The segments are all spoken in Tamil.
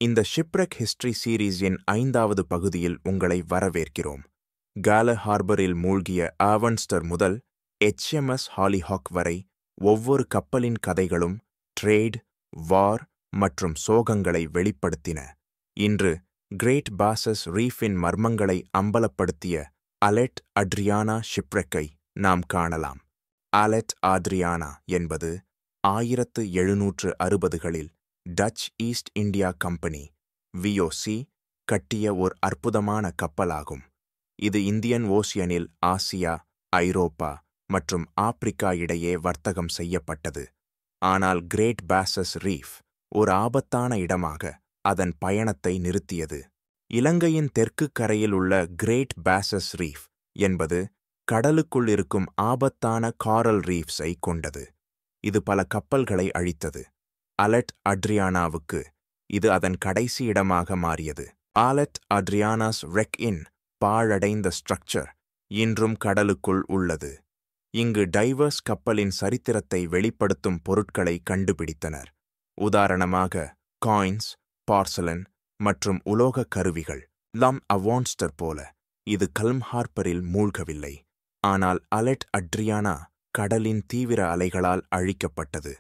இந்த ஷிப்ரெக் ஹிஸ்டரி சீரீஸின் 5வது பகுதியில் உங்களை வரவேற்கிறோம். கால ஹார்பரில் மூழ்கிய ஆவன்ஸ்டர் முதல் HMS ஹாலிஹாக் வரை ஒவ்வொரு கப்பலின் கதைகளும் ட்ரேட், வார் மற்றும் சோகங்களை வெளிப்படுத்தின. இன்று கிரேட் பாசஸ் ரீஃபின் மர்மங்களை அம்பலப்படுத்திய அலெட் அட்ரியானா ஷிப்ரெக்கை நாம் காணலாம். அலெட் ஆட்ரியானா என்பது 1760களில் Dutch East India Company VOC கட்டிய ஓர் அற்புதமான கப்பலாகும். இது இந்தியன் ஓசியனில் ஆசியா, ஐரோப்பா மற்றும் ஆப்பிரிக்கா இடையே வர்த்தகம் செய்யப்பட்டது. ஆனால் கிரேட் பாசஸ் ரீஃப் ஒரு ஆபத்தான இடமாக அதன் பயணத்தை நிறுத்தியது. இலங்கையின் தெற்கு கரையில் உள்ள கிரேட் பாசஸ் ரீஃப் என்பது கடலுக்குள் இருக்கும் ஆபத்தான காரல் ரீஃப்ஸை கொண்டது. இது பல கப்பல்களை அழித்தது. அலெட் அட்ரியானாவுக்கு இது அதன் கடைசி இடமாக மாறியது. அலெட் அட்ரியானாஸ் ரெக் இன் பாழடைந்த ஸ்ட்ரக்சர் இன்றும் கடலுக்குள் உள்ளது. இங்கு டைவர்ஸ் கப்பலின் சரித்திரத்தை வெளிப்படுத்தும் பொருட்களை கண்டுபிடித்தனர். உதாரணமாக காயின்ஸ், பார்சலன் மற்றும் உலோக கருவிகள். ஆவன்ஸ்டர் போல இது கல்ம் ஹார்பரில் மூழ்கவில்லை. ஆனால் அலெட் அட்ரியானா கடலின் தீவிர அலைகளால் அழிக்கப்பட்டது.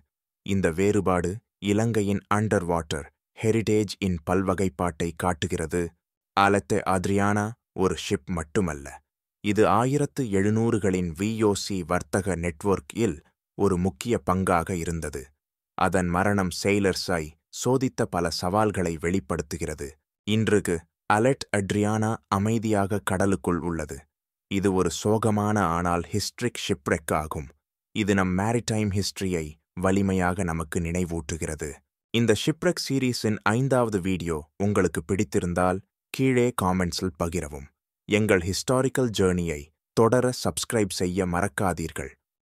இந்த வேறுபாடு இலங்கையின் அண்டர் வாட்டர் ஹெரிடேஜ் இன் பல்வகைப்பாட்டை காட்டுகிறது. அலெட் ஆட்ரியானா ஒரு ஷிப் மட்டுமல்ல, இது 1700களின் VOC வர்த்தக நெட்வொர்க்கில் ஒரு முக்கிய பங்காக இருந்தது. அதன் மரணம் செயிலர்ஸை சோதித்த பல சவால்களை வெளிப்படுத்துகிறது. இன்றுக்கு அலெட் அட்ரியானா அமைதியாக கடலுக்குள் உள்ளது. இது ஒரு சோகமான ஆனால் ஹிஸ்ட்ரிக் ஷிப்ரெக் ஆகும். இது நம் மேரிடைம் ஹிஸ்டரியை வலிமையாக நமக்கு நினைவூட்டுகிறது. இந்த ஷிப்ரெக் சீரீஸின் 5வது வீடியோ உங்களுக்கு பிடித்திருந்தால் கீழே காமெண்ட்ஸில் பகிரவும். எங்கள் ஹிஸ்டாரிக்கல் ஜேர்னியை தொடர சப்ஸ்கிரைப் செய்ய மறக்காதீர்கள்.